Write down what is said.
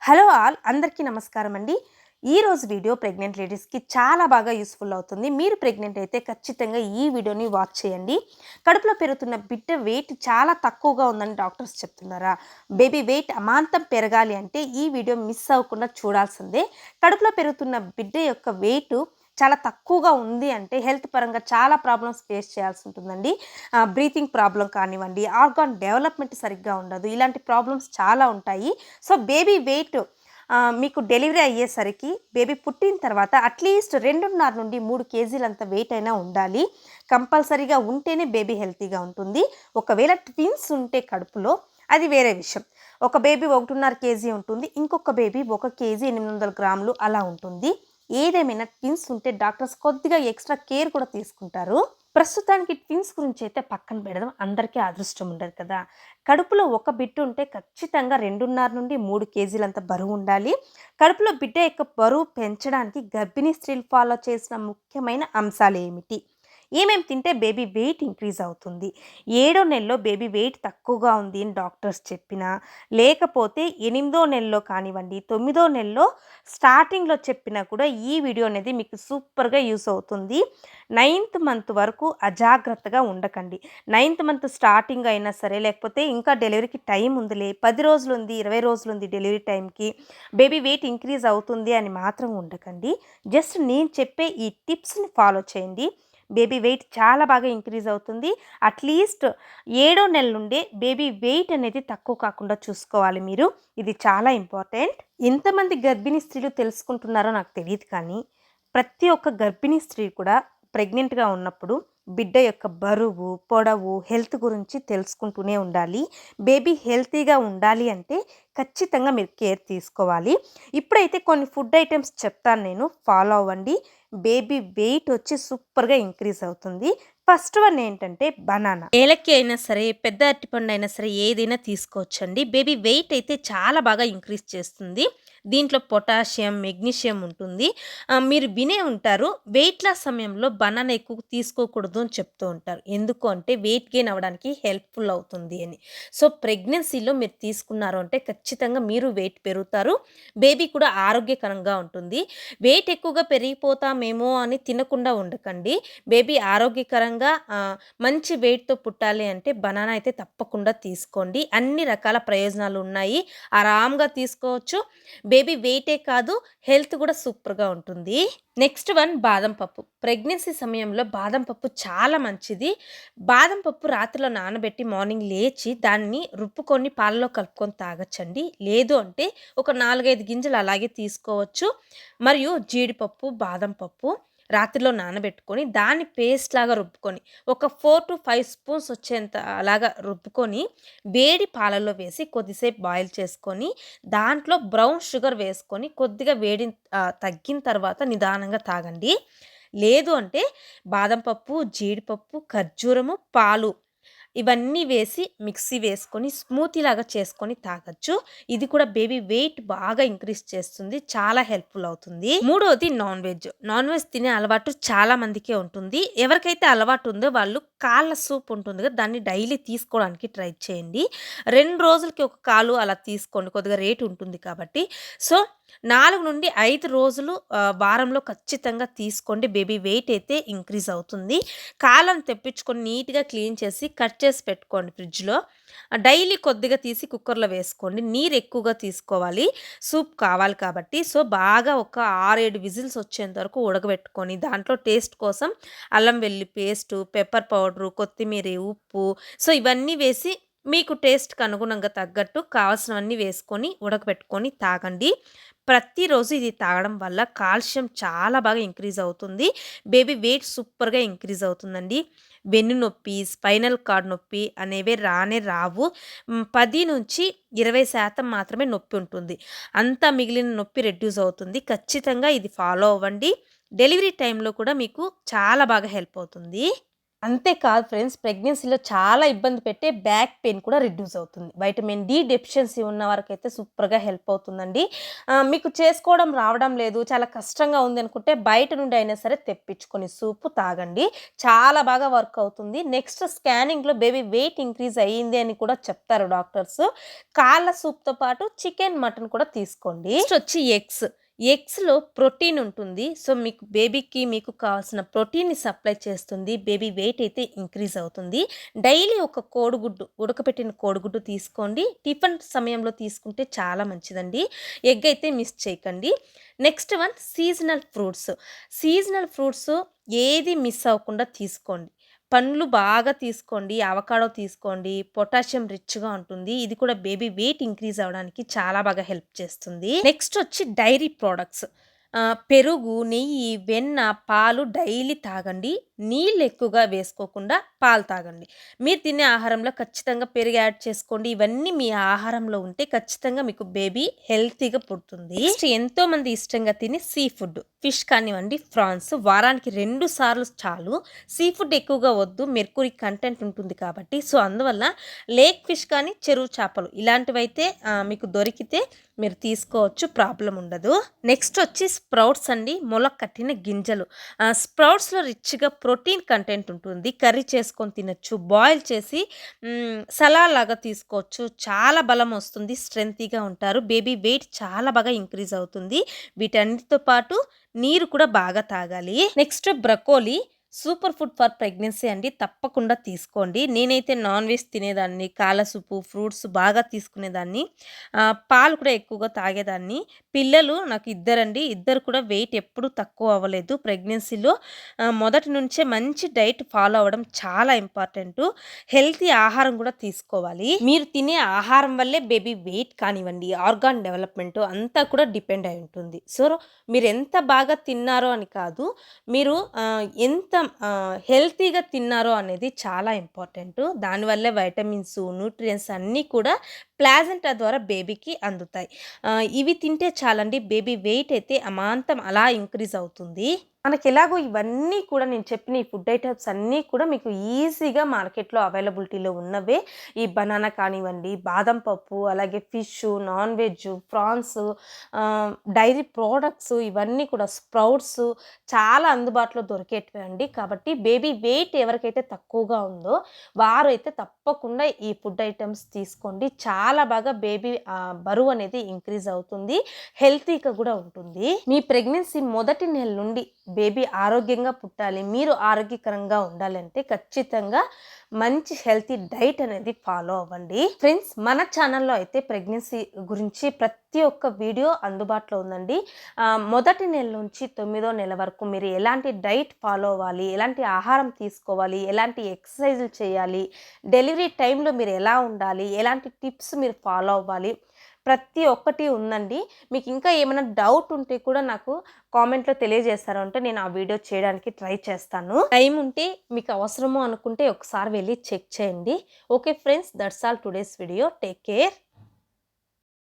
Hello all అందరికీ నమస్కారం అండి. ఈరోజు వీడియో ప్రెగ్నెంట్ లేడీస్కి చాలా బాగా యూస్ఫుల్ అవుతుంది. మీరు ప్రెగ్నెంట్ అయితే ఖచ్చితంగా ఈ వీడియోని వాచ్ చేయండి. కడుపులో పెరుగుతున్న బిడ్డ వెయిట్ చాలా తక్కువగా ఉందని డాక్టర్స్ చెప్తున్నారా? బేబీ వెయిట్ అమాంతం పెరగాలి అంటే ఈ వీడియో మిస్ అవ్వకుండా చూడాల్సిందే. కడుపులో పెరుగుతున్న బిడ్డ యొక్క వెయిట్ చాలా తక్కువగా ఉంది అంటే హెల్త్ పరంగా చాలా ప్రాబ్లమ్స్ ఫేస్ చేయాల్సి ఉంటుందండి. బ్రీతింగ్ ప్రాబ్లం కానివ్వండి, ఆర్గాన్ డెవలప్మెంట్ సరిగ్గా ఉండదు. ఇలాంటి ప్రాబ్లమ్స్ చాలా ఉంటాయి. సో బేబీ వెయిట్ మీకు డెలివరీ అయ్యేసరికి బేబీ పుట్టిన తర్వాత అట్లీస్ట్ 2.5 నుండి 3 కేజీలంత వెయిట్ అయినా ఉండాలి. కంపల్సరీగా ఉంటేనే బేబీ హెల్తీగా ఉంటుంది. ఒకవేళ ట్విన్స్ ఉంటే కడుపులో అది వేరే విషయం. ఒక బేబీ 1.5 కేజీ ఉంటుంది, ఇంకొక బేబీ 1 కేజీ 800 గ్రాములు అలా ఉంటుంది. ఏదేమైనా ట్విన్స్ ఉంటే డాక్టర్స్ కొద్దిగా ఎక్స్ట్రా కేర్ కూడా తీసుకుంటారు. ప్రస్తుతానికి ట్విన్స్ గురించి అయితే పక్కన పెడదాం, అందరికీ అదృష్టం ఉండదు కదా. కడుపులో ఒక బిడ్డ ఉంటే ఖచ్చితంగా 2.5 నుండి 3 కేజీలంత బరువు ఉండాలి. కడుపులో బిడ్డ యొక్క బరువు పెంచడానికి గర్భిణీ స్త్రీలు ఫాలో చేసిన ముఖ్యమైన అంశాలు ఏమిటి? ఏమేమి తింటే బేబీ వెయిట్ ఇంక్రీజ్ అవుతుంది? 7వ నెలలో బేబీ వెయిట్ తక్కువగా ఉంది అని డాక్టర్స్ చెప్పినా, లేకపోతే 8వ నెలలో కానివ్వండి, 9వ నెలలో స్టార్టింగ్లో చెప్పినా కూడా ఈ వీడియో అనేది మీకు సూపర్గా యూస్ అవుతుంది. 9th మంత్ వరకు అజాగ్రత్తగా ఉండకండి. 9th మంత్ స్టార్టింగ్ అయినా సరే, లేకపోతే ఇంకా డెలివరీకి టైం ఉందిలే, 10 రోజులుంది, 20 రోజులుంది డెలివరీ టైంకి, బేబీ వెయిట్ ఇంక్రీజ్ అవుతుంది అని మాత్రం ఉండకండి. జస్ట్ నేను చెప్పే ఈ టిప్స్ని ఫాలో చేయండి. బేబీ వెయిట్ చాలా బాగా ఇంక్రీజ్ అవుతుంది. అట్లీస్ట్ 7వ నెల నుండే బేబీ వెయిట్ అనేది తక్కువ కాకుండా చూసుకోవాలి మీరు. ఇది చాలా ఇంపార్టెంట్. ఎంతమంది గర్భిణీ స్త్రీలు తెలుసుకుంటున్నారో నాకు తెలియదు, కానీ ప్రతి ఒక్క గర్భిణీ స్త్రీ కూడా ప్రెగ్నెంట్గా ఉన్నప్పుడు బిడ్డ యొక్క బరువు, పొడవు, హెల్త్ గురించి తెలుసుకుంటూనే ఉండాలి. బేబీ హెల్తీగా ఉండాలి అంటే ఖచ్చితంగా మీరు కేర్ తీసుకోవాలి. ఇప్పుడైతే కొన్ని ఫుడ్ ఐటమ్స్ చెప్తాను, నేను ఫాలో అవ్వండి. బేబీ వెయిట్ వచ్చి సూపర్గా ఇంక్రీజ్ అవుతుంది. ఫస్ట్ వన్ ఏంటంటే బనానా. ఏలక్కి అయినా సరే, పెద్ద అరటిపండు అయినా సరే ఏదైనా తీసుకోవచ్చండి. బేబీ వెయిట్ అయితే చాలా బాగా ఇంక్రీజ్ చేస్తుంది. దీంట్లో పొటాషియం, మెగ్నీషియం ఉంటుంది. మీరు వినే ఉంటారు, వెయిట్ లాస్ సమయంలో బనానా ఎక్కువ తీసుకోకూడదు అని చెప్తూ ఉంటారు. ఎందుకు అంటే వెయిట్ గెయిన్ అవ్వడానికి హెల్ప్ఫుల్ అవుతుంది అని. సో ప్రెగ్నెన్సీలో మీరు తీసుకున్నారు అంటే ఖచ్చితంగా మీరు వెయిట్ పెరుగుతారు, బేబీ కూడా ఆరోగ్యకరంగా ఉంటుంది. వెయిట్ ఎక్కువగా పెరిగిపోతామేమో అని తినకుండా ఉండకండి. బేబీ ఆరోగ్యకరంగా మంచి వెయిట్తో పుట్టాలి అంటే బనానా అయితే తప్పకుండా తీసుకోండి. అన్ని రకాల ప్రయోజనాలు ఉన్నాయి, ఆరాంగా తీసుకోవచ్చు. బేబీ వెయిటే కాదు, హెల్త్ కూడా సూపర్గా ఉంటుంది. నెక్స్ట్ వన్ బాదం పప్పు. ప్రెగ్నెన్సీ సమయంలో బాదం పప్పు చాలా మంచిది. బాదం పప్పు రాత్రిలో నానబెట్టి మార్నింగ్ లేచి దాన్ని రుబ్బుకొని పాలలో కలుపుకొని తాగొచ్చండి. లేదు అంటే ఒక 4-5 గింజలు అలాగే తీసుకోవచ్చు. మరియు జీడిపప్పు, బాదం పప్పు రాత్రిలో నానబెట్టుకొని దాన్ని పేస్ట్ లాగా రుబ్బుకొని ఒక 4-5 స్పూన్స్ వచ్చేంత అలాగా రుబ్బుకొని వేడి పాలల్లో వేసి కొద్దిసేపు బాయిల్ చేసుకొని దాంట్లో బ్రౌన్ షుగర్ వేసుకొని కొద్దిగా వేడి తగ్గిన తర్వాత నిదానంగా తాగండి. లేదు అంటే బాదం పప్పు, జీడిపప్పు, ఖర్జూరము, పాలు ఇవన్నీ వేసి మిక్సీ వేసుకొని స్మూతీ లాగా చేసుకొని తాగొచ్చు. ఇది కూడా బేబీ వెయిట్ బాగా ఇంక్రీజ్ చేస్తుంది, చాలా హెల్ప్ఫుల్ అవుతుంది. మూడోది నాన్ వెజ్. నాన్ వెజ్ తినే అలవాటు చాలా మందికే ఉంటుంది. ఎవరికైతే అలవాటు ఉందో వాళ్ళు కాళ్ళ సూప్ ఉంటుంది కదా, దాన్ని డైలీ తీసుకోవడానికి ట్రై చేయండి. 2 రోజులకి ఒక కాలు అలా తీసుకోండి, కొద్దిగా రేటు ఉంటుంది కాబట్టి. సో 4 నుండి 5 రోజులు వారంలో ఖచ్చితంగా తీసుకోండి. బేబీ వెయిట్ అయితే ఇంక్రీజ్ అవుతుంది. కాళ్ళను తెప్పించుకొని నీట్గా క్లీన్ చేసి కట్ చేసి పెట్టుకోండి ఫ్రిడ్జ్లో. డైలీ కొద్దిగా తీసి కుక్కర్లో వేసుకోండి. నీరు ఎక్కువగా తీసుకోవాలి, సూప్ కావాలి కాబట్టి. సో బాగా ఒక 6-7 విజిల్స్ వచ్చేంత వరకు ఉడకబెట్టుకొని దాంట్లో టేస్ట్ కోసం అల్లం వెల్లుల్లి పేస్టు, పెప్పర్ పౌడరు, కొత్తిమీర, ఉప్పు, సో ఇవన్నీ వేసి మీకు టేస్ట్‌కి అనుగుణంగా తగ్గట్టు కావాల్సినవన్నీ వేసుకొని ఉడకబెట్టుకొని తాగండి. ప్రతిరోజు ఇది తాగడం వల్ల కాల్షియం చాలా బాగా ఇంక్రీజ్ అవుతుంది. బేబీ వెయిట్ సూపర్‌గా ఇంక్రీజ్ అవుతుందండి. వెన్ను నొప్పి, స్పైనల్ కార్డ్ నొప్పి అనేవి రానే రావు. 10-20% మాత్రమే నొప్పి ఉంటుంది. అంతా మిగిలిన నొప్పి రెడ్యూస్ అవుతుంది. ఖచ్చితంగా ఇది ఫాలో అవ్వండి. డెలివరీ టైంలో కూడా మీకు చాలా బాగా హెల్ప్ అవుతుంది. అంతేకాదు ఫ్రెండ్స్, ప్రెగ్నెన్సీలో చాలా ఇబ్బంది పెట్టే బ్యాక్ పెయిన్ కూడా రిడ్యూస్ అవుతుంది. వైటమిన్ డి డెఫిషియన్సీ ఉన్న వారికైతే సూపర్‌గా హెల్ప్ అవుతుందండి. మీకు చేసుకోవడం రావడం లేదు, చాలా కష్టంగా ఉంది అనుకుంటే బయట నుండి అయినా సరే తెప్పించుకొని సూపు తాగండి. చాలా బాగా వర్క్ అవుతుంది. నెక్స్ట్ స్కానింగ్‌లో బేబీ వెయిట్ ఇంక్రీజ్ అయ్యింది అని కూడా చెప్తారు డాక్టర్స్. కాళ్ళ సూప్‌తో పాటు చికెన్, మటన్ కూడా తీసుకోండి. నెక్స్ట్ వచ్చి ఎగ్స్. ఎగ్స్‌లో ప్రోటీన్ ఉంటుంది. సో, మీకు బేబీకి మీకు కావాల్సిన ప్రోటీన్‌ని సప్లై చేస్తుంది. బేబీ వెయిట్ అయితే ఇంక్రీజ్ అవుతుంది. డైలీ ఒక కోడిగుడ్డు, ఉడకపెట్టిన కోడిగుడ్డు తీసుకోండి. టిఫిన్ సమయంలో తీసుకుంటే చాలా మంచిదండి. ఎగ్ అయితే మిస్ చేయకండి. Next one seasonal fruits. Seasonal fruits ఏది మిస్ అవ్వకుండా తీసుకోండి. పండ్లు బాగా తీసుకోండి. అవకాడో తీసుకోండి. పొటాషియం రిచ్‌గా ఉంటుంది. ఇది కూడా బేబీ వెయిట్ ఇంక్రీజ్ అవ్వడానికి చాలా బాగా హెల్ప్ చేస్తుంది. నెక్స్ట్ వచ్చి డైరీ ప్రొడక్ట్స్. పెరుగు, నెయ్యి, వెన్న, పాలు డైలీ తాగండి. నీళ్ళు ఎక్కువగా వేసుకోకుండా పాలు తాగండి. మీరు తినే ఆహారంలో ఖచ్చితంగా పెరుగు యాడ్ చేసుకోండి. ఇవన్నీ మీ ఆహారంలో ఉంటే ఖచ్చితంగా మీకు బేబీ హెల్తీగా పుడుతుంది. నెక్స్ట్ ఎంతోమంది ఇష్టంగా తినే సీ ఫుడ్. ఫిష్ కానివ్వండి, ఫ్రాన్స్ వారానికి 2 సార్లు చాలు. సీ ఫుడ్ ఎక్కువగా వద్దు. మెర్కురీ కంటెంట్ ఉంటుంది కాబట్టి. సో, అందువల్ల లేక్ ఫిష్ కానీ, చెరువు చేపలు ఇలాంటివైతే మీకు దొరికితే మీరు తీసుకోవచ్చు. ప్రాబ్లమ్ ఉండదు. నెక్స్ట్ వచ్చి స్ప్రౌట్స్ అండి. మొలకట్టిన గింజలు. స్ప్రౌట్స్‌లో రిచ్‌గా ప్రోటీన్ కంటెంట్ ఉంటుంది. కర్రీ చేసుకొని తినొచ్చు. బాయిల్ చేసి సలాడ్ లాగా తీసుకోవచ్చు. చాలా బలం వస్తుంది. స్ట్రెంతీగా ఉంటారు. బేబీ వెయిట్ చాలా బాగా ఇంక్రీజ్ అవుతుంది. వీటన్నిటితో పాటు నీరు కూడా బాగా తాగాలి. Next broccoli. Super food for pregnancy అండి. తప్పకుండా తీసుకోండి. నేనైతే నాన్ వెజ్ తినేదాన్ని. కాల సూపు, ఫ్రూట్స్ బాగా తీసుకునేదాన్ని. పాలు కూడా ఎక్కువగా తాగేదాన్ని. పిల్లలు నాకు ఇద్దరండి. ఇద్దరు కూడా వెయిట్ ఎప్పుడూ తక్కువ అవ్వలేదు. ప్రెగ్నెన్సీలో మొదటి నుంచే మంచి డైట్ ఫాలో అవ్వడం చాలా ఇంపార్టెంటు. హెల్తీ ఆహారం కూడా తీసుకోవాలి. మీరు తినే ఆహారం వల్లే బేబీ వెయిట్ కానివ్వండి, ఆర్గాన్ డెవలప్‌మెంట్ అంతా కూడా డిపెండ్ అయి ఉంటుంది. సో, మీరు ఎంత బాగా తిన్నారో అని కాదు, మీరు ఎంత హెల్తీగా తిన్నారో అనేది చాలా ఇంపార్టెంటు. దానివల్లే వైటమిన్స్, న్యూట్రియంట్స్ అన్నీ కూడా ప్లాజెంటా ద్వారా బేబీకి అందుతాయి. ఇవి తింటే చాలండి, బేబీ వెయిట్ అయితే అమాంతం అలా ఇంక్రీజ్ అవుతుంది. మనకెలాగో ఇవన్నీ కూడా నేను చెప్పిన ఈ ఫుడ్ ఐటమ్స్ అన్నీ కూడా మీకు ఈజీగా మార్కెట్‌లో అవైలబిలిటీలో ఉన్నవే. ఈ బనానా కానివ్వండి, బాదం పప్పు, అలాగే fish, non veg, prawns, dairy products ఇవన్నీ కూడా స్ప్రౌట్స్ చాలా అందుబాటులో దొరికేటివే అండి. కాబట్టి బేబీ వెయిట్ ఎవరికైతే తక్కువగా ఉందో వారైతే తప్పకుండా ఈ ఫుడ్ ఐటమ్స్ తీసుకోండి. చాలా బాగా బేబీ బరువు అనేది ఇంక్రీజ్ అవుతుంది. హెల్తీగా కూడా ఉంటుంది. మీ ప్రెగ్నెన్సీ మొదటి నెల నుండి బేబీ ఆరోగ్యంగా పుట్టాలి, మీరు ఆరోగ్యకరంగా ఉండాలంటే ఖచ్చితంగా మంచి హెల్తీ డైట్ అనేది ఫాలో అవ్వండి. ఫ్రెండ్స్, మన ఛానల్లో అయితే ప్రెగ్నెన్సీ గురించి ప్రతి ఒక్క వీడియో అందుబాటులో ఉందండి. మొదటి నెల నుంచి 9వ నెల వరకు మీరు ఎలాంటి డైట్ ఫాలో అవ్వాలి, ఎలాంటి ఆహారం తీసుకోవాలి, ఎలాంటి ఎక్సర్సైజులు చేయాలి, డెలివరీ టైంలో మీరు ఎలా ఉండాలి, ఎలాంటి టిప్స్ మీరు ఫాలో అవ్వాలి, ప్రతి ఒక్కటి ఉందండి. మీకు ఇంకా ఏమైనా డౌట్ ఉంటే కూడా నాకు కామెంట్‌లో తెలియజేశారు అంటే నేను ఆ వీడియో చేయడానికి ట్రై చేస్తాను. టైం ఉంటే మీకు అవసరము అనుకుంటే ఒకసారి వెళ్ళి చెక్ చేయండి. Okay friends, that's all today's video. Take care.